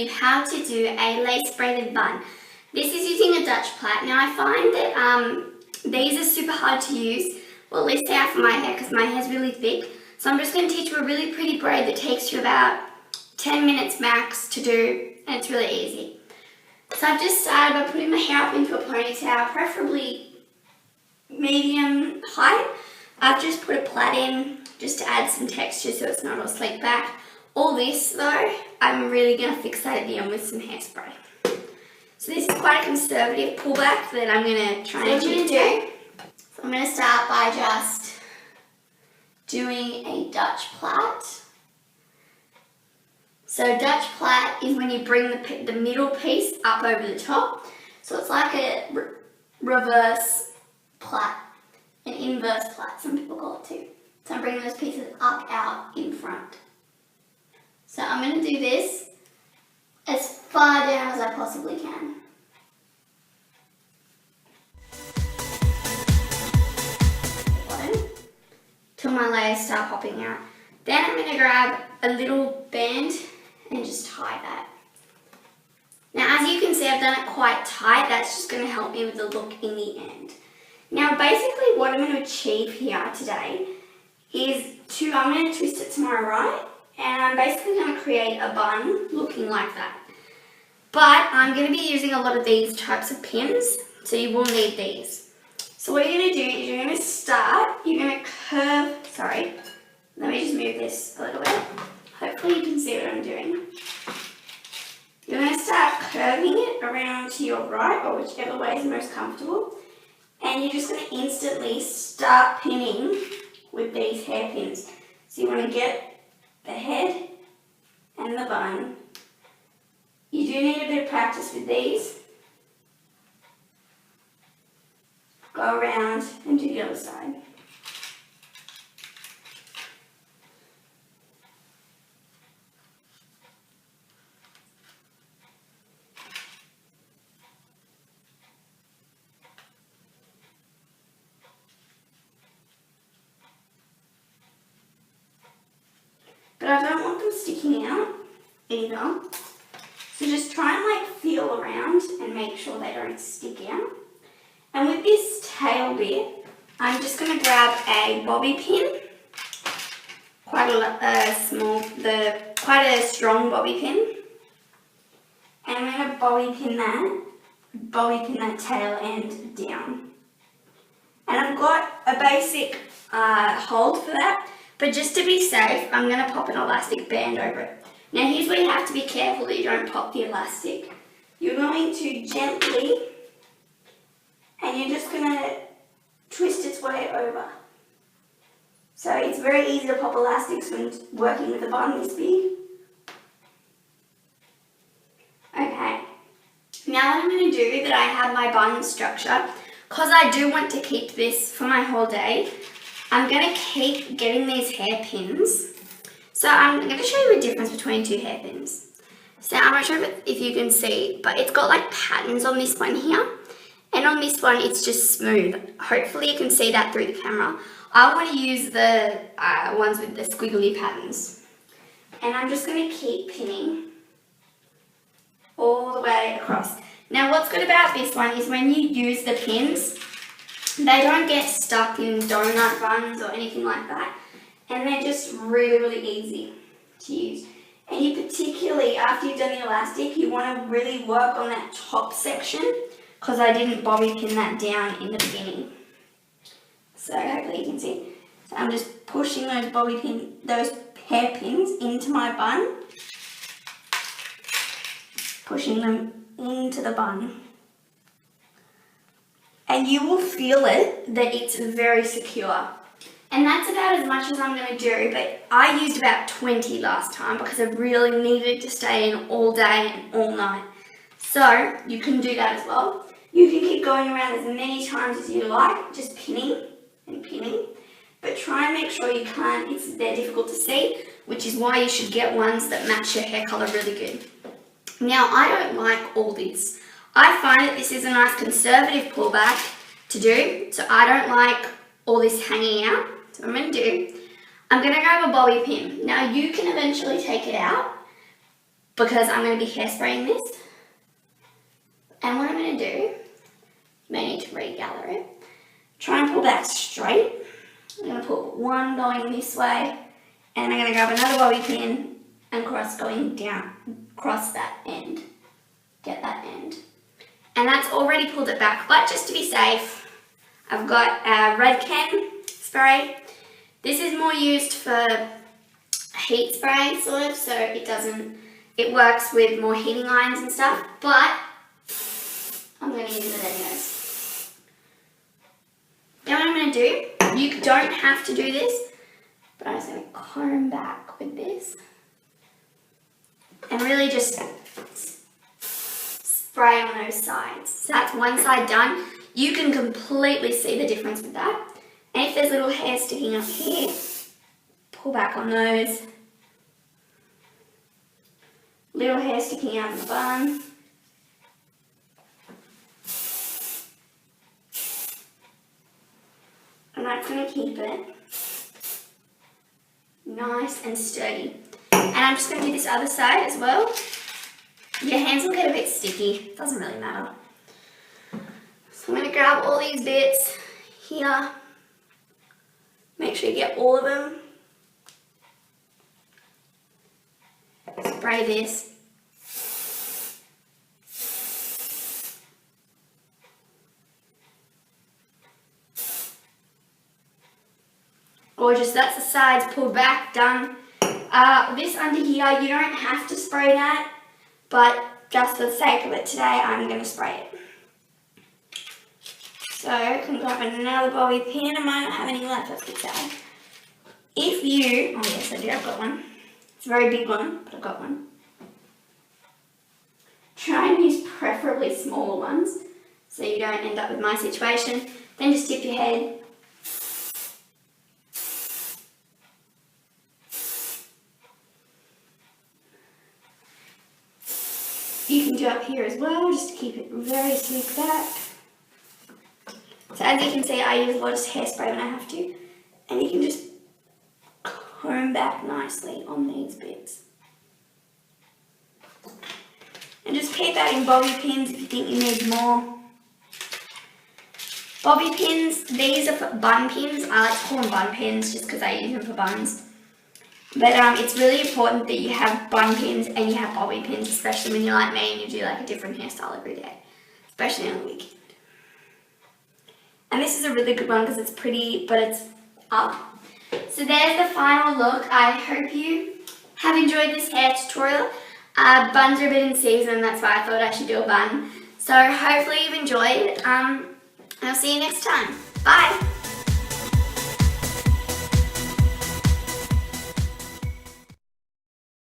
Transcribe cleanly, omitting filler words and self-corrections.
you how to do a lace braided bun. This is using a Dutch plait. Now I find that these are super hard to use, well at least they are for my hair because my hair is really thick. So I'm just going to teach you a really pretty braid that takes you about 10 minutes max to do, and it's really easy. So I've just started by putting my hair up into a ponytail, preferably medium height. I've just put a plait in just to add some texture so it's not all slicked back. All this though, I'm really going to fix that at the end with some hairspray. So this is quite a conservative pullback that I'm going to try and do. So I'm going to start by just doing a Dutch plait. So Dutch plait is when you bring the middle piece up over the top. So it's like a reverse plait, an inverse plait, some people call it too. So I'm bringing those pieces up, out, in front. So I'm going to do this as far down as I possibly can. Bottom, till my layers start popping out. Then I'm going to grab a little band and just tie that. Now as you can see, I've done it quite tight. That's just going to help me with the look in the end. Now basically what I'm going to achieve here today is I'm going to twist it to my right, and I'm basically going to create a bun looking like that. But I'm going to be using a lot of these types of pins, so you will need these. So what you're going to do is you're going to curve, let me just move this a little bit. Hopefully you can see what I'm doing. You're going to start curving it around to your right, or whichever way is most comfortable. And you're just going to instantly start pinning with these hairpins. So you want to get the head and the bun. You do need a bit of practice with these. Go around and do the other side. But I don't want them sticking out either. So just try and feel around and make sure they don't stick out. And with this tail bit, I'm just going to grab a bobby pin, quite a strong bobby pin, and I'm going to bobby pin that tail end down. And I've got a basic hold for that. But just to be safe, I'm going to pop an elastic band over it. Now here's where you have to be careful that you don't pop the elastic. You're going to gently, and you're just going to twist its way over. So it's very easy to pop elastics when working with a bun this big. Okay, now what I'm going to do that I have my bun structure, because I do want to keep this for my whole day, I'm going to keep getting these hairpins. So I'm going to show you a difference between two hairpins. So I'm not sure if you can see, but it's got patterns on this one here. And on this one, it's just smooth. Hopefully you can see that through the camera. I want to use the ones with the squiggly patterns. And I'm just going to keep pinning all the way across. Now what's good about this one is when you use the pins, they don't get stuck in donut buns or anything like that. And they're just really, really easy to use. And you particularly, after you've done the elastic, you want to really work on that top section, because I didn't bobby pin that down in the beginning. So hopefully you can see. So I'm just pushing those hairpins into my bun. Pushing them into the bun. And you will feel it that it's very secure. And that's about as much as I'm going to do, but I used about 20 last time because I really needed to stay in all day and all night. So you can do that as well. You can keep going around as many times as you like, just pinning and pinning. But try and make sure you can't, they're difficult to see, which is why you should get ones that match your hair colour really good. Now I don't like all this. I find that this is a nice conservative pullback to do, so I don't like all this hanging out. So what I'm going to do, I'm going to grab a bobby pin. Now you can eventually take it out, because I'm going to be hairspraying this. And what I'm going to do, you may need to regather it. Try and pull back straight. I'm going to put one going this way, and I'm going to grab another bobby pin and cross going down, cross that end, get that end. And that's already pulled it back, but just to be safe, I've got a red can spray. This is more used for heat spray, sort of, so it works with more heating irons and stuff, but I'm going to use it anyways. Now what I'm going to do, you don't have to do this, but I'm just going to comb back with this and really just spray on those sides. So that's one side done. You can completely see the difference with that. And if there's little hairs sticking up here, pull back on those. Little hair sticking out of the bun. And that's going to keep it nice and sturdy. And I'm just going to do this other side as well. Your hands will get a bit sticky, it doesn't really matter. So I'm going to grab all these bits here. Make sure you get all of them. Spray this. Gorgeous, that's the sides pulled back, done. This under here, you don't have to spray that, but just for the sake of it today, I'm going to spray it. So I can grab another bobby pin. I might not have any left, that's a bit sad. If you, oh yes I do, I've got one. It's a very big one, but I've got one. Try and use preferably smaller ones, so you don't end up with my situation. Then just tip your head. You can do up here as well, just to keep it very slick back. So as you can see, I use a lot of hairspray when I have to, and you can just comb back nicely on these bits. And just keep adding bobby pins if you think you need more. Bobby pins, these are for bun pins. I like to call them bun pins just because I use them for buns. But it's really important that you have bun pins and you have bobby pins, especially when you're like me and you do like a different hairstyle every day, especially on the weekend. And this is a really good one because it's pretty, but it's up. So there's the final look. I hope you have enjoyed this hair tutorial. Buns are a bit in season, that's why I thought I should do a bun. So hopefully you've enjoyed, and I'll see you next time. Bye!